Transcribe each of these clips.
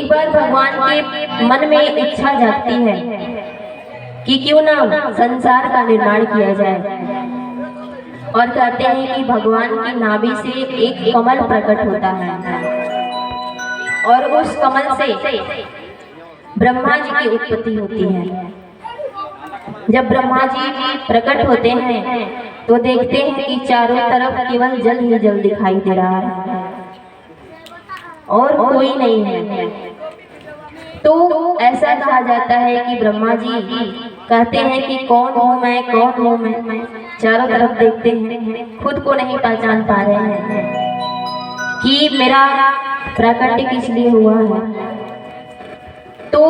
एक बार भगवान के मन में इच्छा जागती है कि क्यों ना संसार का निर्माण किया जाए, और कहते हैं कि भगवान की नाभि से एक कमल प्रकट होता है और उस कमल से ब्रह्मा जी की उत्पत्ति होती है। जब ब्रह्मा जी प्रकट होते हैं तो देखते हैं कि चारों तरफ केवल जल ही जल दिखाई दे रहा है और कोई नहीं है। तो ऐसा कहा जाता है कि ब्रह्मा जी कहते हैं कि कौन हूँ मैं, कौन हूँ मैं। चारों तरफ देखते हैं, खुद को नहीं पहचान पा रहे हैं कि मेरा प्रकट किस लिए हुआ है। तो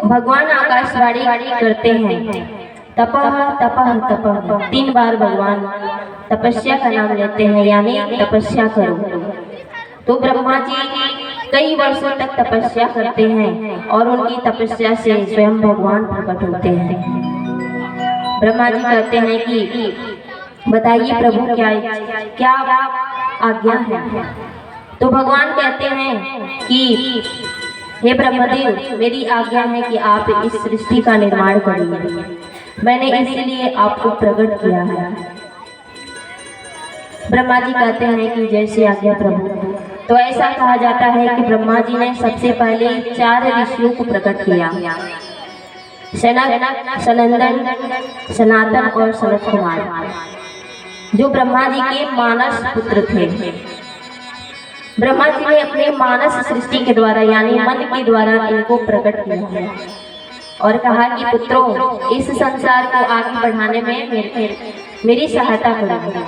भगवान आकाशवाणी करते हैं, तपः तपः तपः। 3 बार भगवान तपस्या का नाम लेते हैं, यानी तपस्या करो। तो ब्रह्मा जी कई वर्षों तक तपस्या करते हैं और उनकी तपस्या से स्वयं भगवान प्रकट होते हैं। ब्रह्मा जी कहते हैं कि बताइए प्रभु क्या आज्ञा है। तो भगवान कहते हैं कि हे ब्रह्मदेव, मेरी आज्ञा है कि आप इस सृष्टि का निर्माण करिए, मैंने इसलिए आपको प्रकट किया है। ब्रह्मा जी कहते हैं कि जैसे आज्ञा प्रभु। तो ऐसा कहा जाता है कि ब्रह्मा जी ने सबसे पहले 4 ऋषियों को प्रकट किया, सनक, सनंदन, सनातन और सनत कुमार, जो ब्रह्मा जी के मानस पुत्र थे। ब्रह्मा जी ने अपने मानस सृष्टि के द्वारा यानी मन के द्वारा इनको प्रकट किया और कहा कि पुत्रों, इस संसार को आगे बढ़ाने में मेरी सहायता करो।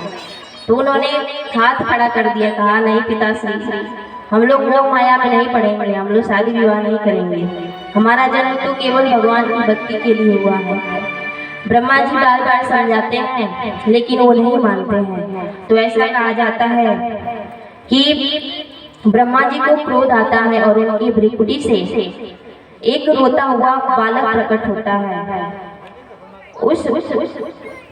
तो उन्होंने हाथ खड़ा कर दिया, कहा नहीं पिताश्री, हम लोग माया में नहीं पड़ेंगे, हम लोग शादी विवाह नहीं करेंगे, हमारा जन्म तो केवल भगवान की भक्ति के लिए हुआ है। ब्रह्मा जी बार बार समझाते हैं लेकिन वो नहीं मानते हैं। तो ऐसा कहा जाता है कि ब्रह्मा जी को क्रोध आता है और उनकी भ्रिकुटी से एक रोता हुआ बालक प्रकट होता है। उस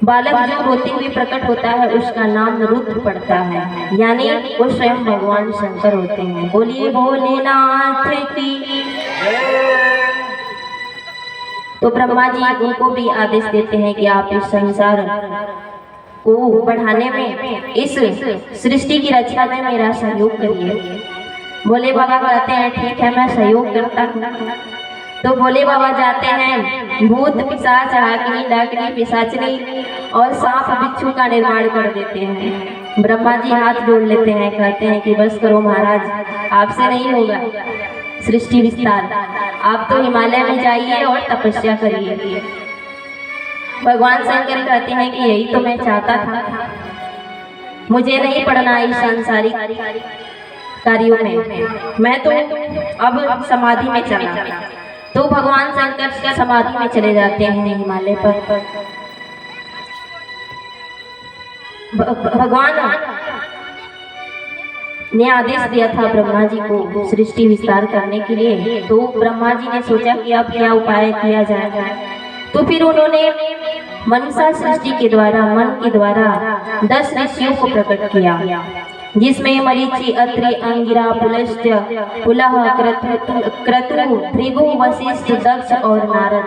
बालक जो रोते हुए प्रकट होता है उसका नाम रुद्र पड़ता है, यानी वो स्वयं भगवान शंकर होते हैं। बोलिए भोलेनाथ की। तो ब्रह्मा जी उनको भी आदेश देते हैं कि आप इस संसार को बढ़ाने में, इस सृष्टि की रचना में मेरा सहयोग करिए। भोले बाबा कहते हैं ठीक है, मैं सहयोग करता हूँ। तो भोले बाबा जाते हैं, भूत पिशाच हाकिनी डाकनी पिशाचनी और सांप बिच्छू का निर्माण कर देते हैं। ब्रह्मा जी हाथ जोड़ लेते हैं, कहते हैं कि बस करो महाराज, आपसे नहीं होगा सृष्टि विस्तार, आप तो हिमालय में जाइए और तपस्या करिए। भगवान शंकर कहते हैं कि यही तो मैं चाहता था, मुझे नहीं पढ़ना इस सांसारिक कार्यों में, मैं तो अब समाधि में चला। तो भगवान शंकर समाधि में चले जाते हैं हिमालय पर। भगवान ने आदेश दिया था ब्रह्मा जी को सृष्टि विस्तार करने के लिए। तो ब्रह्मा जी ने सोचा कि अब क्या उपाय किया जाए। तो फिर उन्होंने मनसा सृष्टि के द्वारा, मन के द्वारा 10 ऋषियों को प्रकट किया, जिसमें मरीचि, अत्रि, अंगिरा, पुलस्त्य, पुलह, क्रतु, भृगु, वशिष्ठ, दक्ष और नारद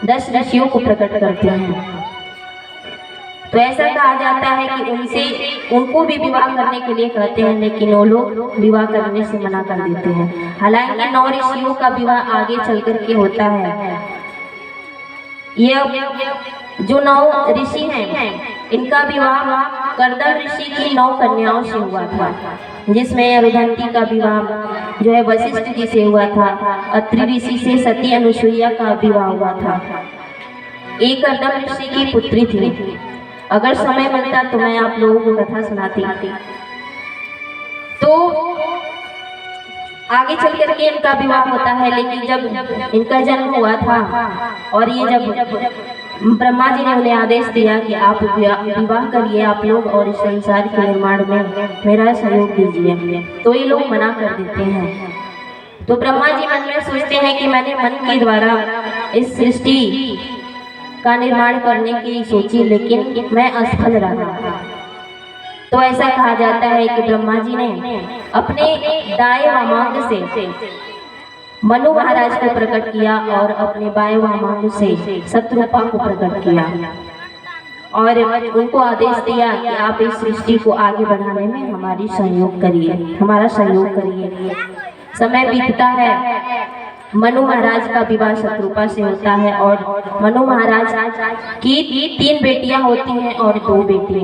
10 ऋषियों को प्रकट करते हैं। तो ऐसा कहा जाता है कि उनको भी विवाह करने के लिए कहते हैं, लेकिन वो लोग विवाह करने से मना कर देते हैं। हालांकि 9 ऋषियों का विवाह आगे चल करके होता है। ये जो 9 ऋषि हैं, इनका विवाह करदम ऋषि की 9 कन्याओं से हुआ था, जिसमें रुदंती का विवाह जो है वशिष्ठ जी से हुआ था। अत्रि ऋषि से सती अनुसुईया का विवाह हुआ था। एक करदम ऋषि की पुत्री थी। अगर समय मिलता तो मैं आप लोगों को कथा सुनाती। तो आगे चल करके इनका विवाह होता है, लेकिन जब इनका जन्म हुआ था और ये जब ब्रह्मा जी ने उन्हें आदेश दिया कि आप विवाह करिए आप लोग और इस संसार के निर्माण में मेरा सहयोग दीजिए, तो ये लोग मना कर देते हैं। तो ब्रह्मा जी मन में सोचते हैं कि मैंने मन के द्वारा इस सृष्टि का निर्माण करने की सोची, लेकिन मैं असफल रहा। तो ऐसा कहा जाता है कि ब्रह्मा जी ने अपने दाएं वामांग से मनु महाराज को प्रकट किया और अपने बाएं वामांग से शत्रुपा को प्रकट किया और उनको आदेश दिया कि आप इस सृष्टि को आगे बढ़ाने में हमारी सहयोग करिए, हमारा सहयोग करिए। समय बीतता है, मनु महाराज का विवाह शत्रुपा से होता है और मनु महाराज की 3 बेटियां होती हैं और 2 बेटे।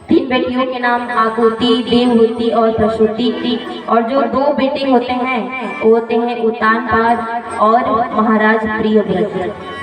3 बेटियों के नाम आकुति, देवहूति और प्रसूति और जो 2 बेटे होते हैं वो होते हैं उतानपाद और महाराज प्रियव्रत।